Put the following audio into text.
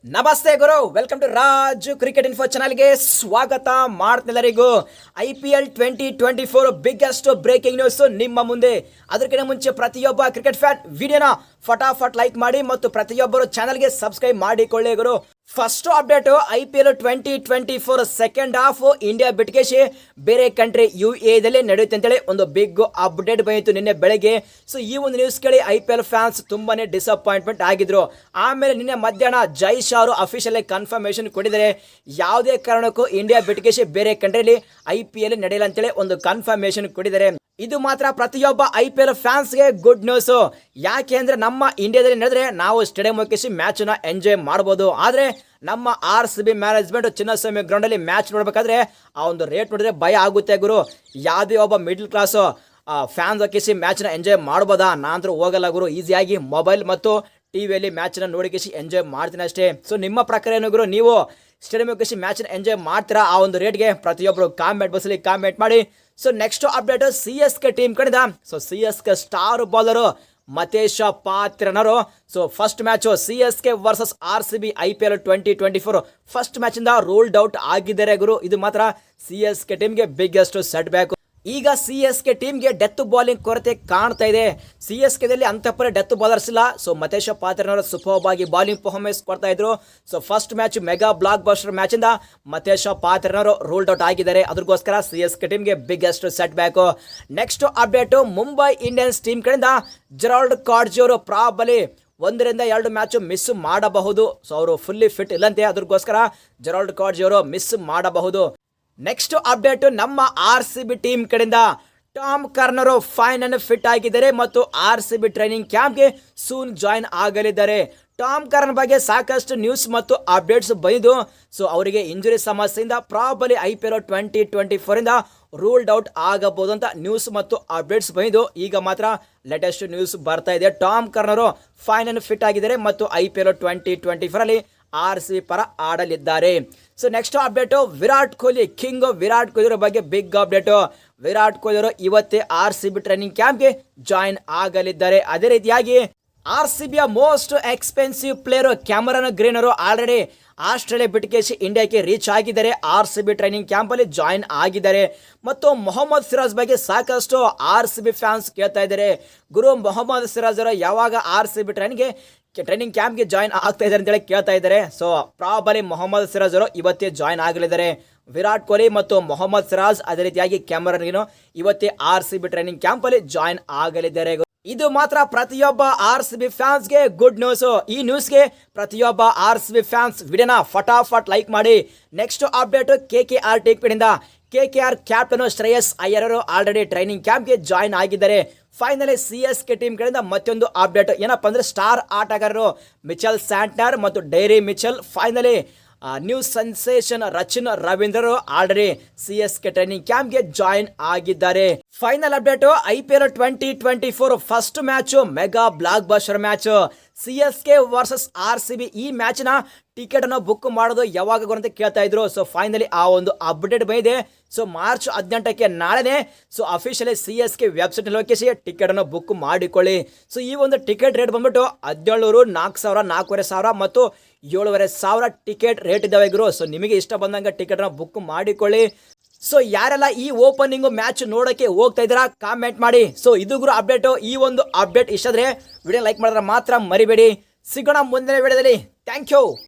ನಮಸ್ತೆ ಗುರು, welcome to Raju cricket info ಚಾನಲ್ಗೆ ಸ್ವಾಗತ ಮಾಡ್ತಿಲ್ಲರಿಗೂ. IPL 2024 ಬಿಗ್ಗೆಸ್ಟ್ ಬ್ರೇಕಿಂಗ್ ನ್ಯೂಸ್ ನಿಮ್ಮ ಮುಂದೆ. ಅದಕ್ಕಿಂತ ಮುಂಚೆ ಪ್ರತಿಯೊಬ್ಬ ಕ್ರಿಕೆಟ್ ಫ್ಯಾನ್ ವಿಡಿಯೋನ ಫಟಾಫಟ್ ಲೈಕ್ ಮಾಡಿ ಮತ್ತು ಪ್ರತಿಯೊಬ್ಬರು ಚಾನಲ್ಗೆ ಸಬ್ಸ್ಕ್ರೈಬ್ ಮಾಡಿಕೊಳ್ಳಿ ಗುರು. First update, IPL 2024 second half India ಬಿಟ್ಕೇಶಿ ಬೇರೆ ಕಂಟ್ರಿ UAE ದಲ್ಲಿ ನಡೆಯುತ್ತೆ ಅಂತೇಳಿ ಒಂದು ಬಿಗ್ ಅಪ್ಡೇಟ್ ಬಂದಿತ್ತು ನಿನ್ನೆ ಬೆಳಗ್ಗೆ. ಸೊ ಈ ಒಂದು ನ್ಯೂಸ್ ಕೇಳಿ IPL ಫ್ಯಾನ್ಸ್ ತುಂಬಾನೇ ಡಿಸಪಾಯಿಂಟ್ಮೆಂಟ್ ಆಗಿದ್ರು. ಆಮೇಲೆ ನಿನ್ನೆ ಮಧ್ಯಾಹ್ನ ಜೈ ಶಾ ಅವರು ಅಫಿಷಿಯಲ್ ಕನ್ಫರ್ಮೇಶನ್ ಕೊಟ್ಟಿದ್ದಾರೆ. ಯಾವುದೇ ಕಾರಣಕ್ಕೂ ಇಂಡಿಯಾ ಬಿಟ್ಕೇಶಿ ಬೇರೆ ಕಂಟ್ರಿಯಲ್ಲಿ IPL ನಡೆಯಲ್ಲ ಅಂತೇಳಿ ಒಂದು ಕನ್ಫರ್ಮೇಶನ್ ಕೊಟ್ಟಿದ್ದಾರೆ. ಇದು ಮಾತ್ರ ಪ್ರತಿಯೊಬ್ಬ IPL ಫ್ಯಾನ್ಸ್ಗೆ ಗುಡ್ ನ್ಯೂಸ್. ಯಾಕೆ ಅಂದ್ರೆ ನಮ್ಮ ಇಂಡಿಯಾದಲ್ಲಿ ನಡೆದ್ರೆ ನಾವು ಸ್ಟೇಡಿಯಂ ಹೋಗಿ ಮ್ಯಾಚ್ ನ ಎಂಜಾಯ್ ಮಾಡಬಹುದು. ಆದ್ರೆ ನಮ್ಮ RCB ಮ್ಯಾನೇಜ್ಮೆಂಟ್ ಚಿನ್ನಸ್ವಾಮಿ ಗ್ರೌಂಡ್ ಅಲ್ಲಿ ಮ್ಯಾಚ್ ನೋಡ್ಬೇಕಾದ್ರೆ ಆ ಒಂದು ರೇಟ್ ನೋಡಿದ್ರೆ ಭಯ ಆಗುತ್ತೆ ಗುರು. ಯಾವುದೇ ಒಬ್ಬ ಮಿಡ್ಲ್ ಕ್ಲಾಸ್ ಫ್ಯಾನ್ಸ್ ಹಾಕಿಸಿ ಮ್ಯಾಚ್ ನ ಎಂಜಾಯ್ ಮಾಡಬಹುದಾ? ನಾನಂತೂ ಹೋಗಲ್ಲ ಗುರು. ಈಸಿಯಾಗಿ ಮೊಬೈಲ್ ಮತ್ತು ಟಿವಿಯಲ್ಲಿ ಮ್ಯಾಚ್ ನ ನೋಡಿಕಿಸಿ ಎಂಜಾಯ್ ಮಾಡ್ತೀನಿ ಅಷ್ಟೇ. ಸೊ ನಿಮ್ಮ ಪ್ರಕಾರ ಏನು ಗುರು? ನೀವು ಸ್ಟೇಡಿಯಂ ಹೋಗಿ ಮ್ಯಾಚ್ ನ ಎಂಜಾಯ್ ಮಾಡ್ತೀರಾ ಆ ಒಂದು ರೇಟ್ಗೆ? ಪ್ರತಿಯೊಬ್ಬರು ಕಾಮೆಂಟ್ ಬಾಕ್ಸಲ್ಲಿ ಕಾಮೆಂಟ್ ಮಾಡಿ. So next update, CSK team ಕಡೆದ. So CSK star bowler Matheesha ಪಾತ್ರನರು so first match CSK versus RCB IPL 2024 first match ಇಂದ ರೂಲ್ಡ್ ಔಟ್ ಆಗಿದ್ದಾರೆ ಗುರು. ಇದು ಮಾತ್ರ CSK ಟೀಮ್ಗೆ ಬಿಗ್ಗೆಸ್ಟ್ ಸೆಟ್ ಬ್ಯಾಕ್. ಈಗ CSK ಟೀಮ್ಗೆ ಡೆತ್ ಬಾಲಿಂಗ್ ಕೊರತೆ ಕಾಣ್ತಾ ಇದೆ. CSK ದಲ್ಲಿ ಅಂತಪರ ಡೆತ್ ಬಾಲರ್ಸ್ ಇಲ್ಲ. ಸೊ ಮತೇಶ ಪಾತ್ರನವರು ಸೂಪರ್ ಆಗಿ ಬಾಲಿಂಗ್ ಪರ್ಫಾರ್ಮೆನ್ಸ್ ಕೊಡ್ತಾ ಇದ್ರು. So first match mega blockbuster match ಇಂದ ಮತೇಶ ಪಾತ್ರನವರು ರೂಲ್ಡ್ ಔಟ್ ಆಗಿದ್ದಾರೆ. ಅದಕ್ಕೋಸ್ಕರ CSK ಟೀಮ್ಗೆ biggest setback. Next update, Mumbai Indians team ಕಡೆಯಿಂದ ಜೆರಾಲ್ಡ್ ಕಾಡ್ಜಿ ಅವರು ಪ್ರಾಬಲಿ 1-2 ಮ್ಯಾಚ್ ಮಿಸ್ ಮಾಡಬಹುದು. ಸೊ ಅವರು ಫುಲ್ಲಿ ಫಿಟ್ ಇಲ್ಲಂತೆ. ಅದಕ್ಕೋಸ್ಕರ ಜೆರಾಲ್ಡ್ ಕಾಡ್ಜಿ ಅವರು ಮಿಸ್ ಮಾಡಬಹುದು. ನೆಕ್ಸ್ಟ್ ಅಪ್ಡೇಟ್, ನಮ್ಮ RCB ಟೀಮ್ ಕಡೆಯಿಂದ ಟಾಮ್ ಕರ್ನರ್ ಫೈನ್ ಅನ್ನು ಫಿಟ್ ಆಗಿದ್ದಾರೆ ಮತ್ತು RCB ಟ್ರೈನಿಂಗ್ ಕ್ಯಾಂಪ್ಗೆ ಸೂನ್ ಜಾಯಿನ್ ಆಗಲಿದ್ದಾರೆ. ಟಾಮ್ ಕರ್ನರ್ ಬಗ್ಗೆ ಸಾಕಷ್ಟು ನ್ಯೂಸ್ ಮತ್ತು ಅಪ್ಡೇಟ್ಸ್ ಬಂದಿದ್ದು. ಸೊ ಅವರಿಗೆ ಇಂಜುರಿ ಸಮಸ್ಯೆಯಿಂದ ಪ್ರಾಬಲಿ IPL 2024 ಇಂದ ರೂಲ್ಡ್ ಔಟ್ ಆಗಬಹುದು ಅಂತ ನ್ಯೂಸ್ ಮತ್ತು ಅಪ್ಡೇಟ್ಸ್ ಬಂದಿದ್ದು. ಈಗ ಮಾತ್ರ ಲೇಟೆಸ್ಟ್ ನ್ಯೂಸ್ ಬರ್ತಾ ಇದೆ. ಟಾಮ್ ಕರ್ನರ್ ಫೈನ್ ಅನ್ನು ಫಿಟ್ ಆಗಿದ್ದಾರೆ ಮತ್ತು IPL 2024 ಅಲ್ಲಿ RCB ಪರ ಆಡಲಿದ್ದಾರೆ. So next update, Virat Kohli king Virat Kohli ಬಗ್ಗೆ ಬಿಗ್ ಅಪ್ಡೇಟ್. ವಿರಾಟ್ ಕೊಹ್ಲಿ ಅವರು ಇವತ್ತೇ RCB ಟ್ರೈನಿಂಗ್ ಕ್ಯಾಂಪ್ಗೆ ಜಾಯಿನ್ ಆಗಲಿದ್ದಾರೆ. ಅದೇ ರೀತಿಯಾಗಿ RCBಯ most expensive player Cameron Green ಅವರು ಆಲ್ರೆಡಿ ಆಸ್ಟ್ರೇಲಿಯಾ ಬಿಟ್ಕೇಸಿ ಇಂಡಿಯಾಕ್ಕೆ ರೀಚ್ ಆಗಿದ್ದಾರೆ. RCB ಟ್ರೈನಿಂಗ್ ಕ್ಯಾಂಪ್ ಅಲ್ಲಿ ಜಾಯಿನ್ ಆಗಿದ್ದಾರೆ. ಮತ್ತು ಮೊಹಮ್ಮದ್ ಸಿರಾಜ್ ಬಗ್ಗೆ ಸಾಕಷ್ಟು RCB ಫ್ಯಾನ್ಸ್ ಕೇಳ್ತಾ ಇದ್ದಾರೆ. ಗುರು, ಮೊಹಮ್ಮದ್ ಸಿರಾಜ್ ಅವರು ಯಾವಾಗ RCB ಟ್ರೈನಿಂಗ್ ಕ್ಯಾಂಪ್ಗೆ ಜಾಯಿನ್ ಆಗ್ತಾ ಇದ್ದಾರೆ ಅಂತೇಳಿ ಕೇಳ್ತಾ ಇದ್ದಾರೆ. ಸೊ ಪ್ರಾಬಲಿ ಮೊಹಮ್ಮದ್ ಸಿರಾಜ್ ಅವರು ಇವತ್ತೇ ಜಾಯಿನ್ ಆಗಲಿದ್ದಾರೆ. ವಿರಾಟ್ ಕೊಹ್ಲಿ ಮತ್ತು ಮೊಹಮ್ಮದ್ ಸಿರಾಜ್ ಅದೇ ರೀತಿಯಾಗಿ ಕ್ಯಾಮರನ್ ಗ್ರೀನ್ ಇವತ್ತೇ RCB ಟ್ರೈನಿಂಗ್ ಕ್ಯಾಂಪ್ ಅಲ್ಲಿ ಜಾಯಿನ್ ಆಗಲಿದ್ದಾರೆ. ಇದು ಮಾತ್ರ ಪ್ರತಿಯೊಬ್ಬ RCB ಫ್ಯಾನ್ಸ್ಗೆ ಗುಡ್ ನ್ಯೂಸ್. ಈ ನ್ಯೂಸ್ಗೆ ಪ್ರತಿಯೊಬ್ಬ RCB ಫ್ಯಾನ್ಸ್ ವಿಡಿಯೋನ ಫಟಾಫಟ್ ಲೈಕ್ ಮಾಡಿ. ನೆಕ್ಸ್ಟ್ ಅಪ್ಡೇಟ್, KKR ಟೀಮ್ ಕಡೆಯಿಂದ KKR ಕ್ಯಾಪ್ಟನ್ ಶ್ರೇಯಸ್ ಅಯ್ಯರ್ ಅವರು ಆಲ್ರೆಡಿ ಟ್ರೈನಿಂಗ್ ಕ್ಯಾಂಪ್ಗೆ ಜಾಯಿನ್ ಆಗಿದ್ದಾರೆ. ಫೈನಲಿ CSK ಟೀಮ್ ಕಡೆಯಿಂದ ಮತ್ತೊಂದು ಅಪ್ಡೇಟ್ ಏನಪ್ಪಾ ಅಂದ್ರೆ, ಸ್ಟಾರ್ ಆಟಗಾರರು ಮಿಚೆಲ್ ಸ್ಯಾಂಟ್ನರ್ ಮತ್ತು Daryl Mitchell finally new sensation Rachin Ravindra already CSK training ಕ್ಯಾಂಪ್ಗೆ ಜಾಯಿನ್ ಆಗಿದ್ದಾರೆ. Final update, IPL 2024 first match mega blockbuster match CSK versus RCB. ಈ ಮ್ಯಾಚ್ ನ ಟಿಕೆಟ್ ಅನ್ನು ಬುಕ್ ಮಾಡೋದು ಯಾವಾಗ ಅಂತ ಕೇಳ್ತಾ ಇದ್ರು. ಸೊ ಫೈನಲಿ ಆ ಒಂದು ಅಪ್ಡೇಟ್ ಬಂದಿದೆ. ಸೊ ಮಾರ್ಚ್ 18ಕ್ಕೆ ನಾಳೆನೆ ಸೊ ಅಫಿಷಿಯಲಿ CSK ವೆಬ್ಸೈಟ್ ನಲ್ಲಿ ಹೋಗಿ ಟಿಕೆಟ್ ಅನ್ನು ಬುಕ್ ಮಾಡಿಕೊಳ್ಳಿ. ಸೊ ಈ ಒಂದು ಟಿಕೆಟ್ ರೇಟ್ ಬಂದ್ಬಿಟ್ಟು 1700, 4000, 4500 ಮತ್ತು 7500 ಟಿಕೆಟ್ ರೇಟ್ ಇದಾವೆ ಗುರು. ಸೊ ನಿಮಗೆ ಇಷ್ಟ ಬಂದಂಗ ಟಿಕೆಟ್ ಅನ್ನು ಬುಕ್ ಮಾಡಿಕೊಳ್ಳಿ. ಸೊ ಯಾರೆಲ್ಲ ಈ ಓಪನಿಂಗ್ ಮ್ಯಾಚ್ ನೋಡಕ್ಕೆ ಹೋಗ್ತಾ ಇದ್ದೀರಾ ಕಾಮೆಂಟ್ ಮಾಡಿ. ಸೊ ಇದು ಗುರು ಅಪ್ಡೇಟ್. ಈ ಒಂದು ಅಪ್ಡೇಟ್ ಇಷ್ಟ ಆದ್ರೆ ವಿಡಿಯೋ ಲೈಕ್ ಮಾಡಿದ್ರೆ ಮಾತ್ರ ಮರಿಬೇಡಿ. ಸಿಗೋಣ ಮುಂದಿನ ವಿಡಿಯೋದಲ್ಲಿ. Thank you.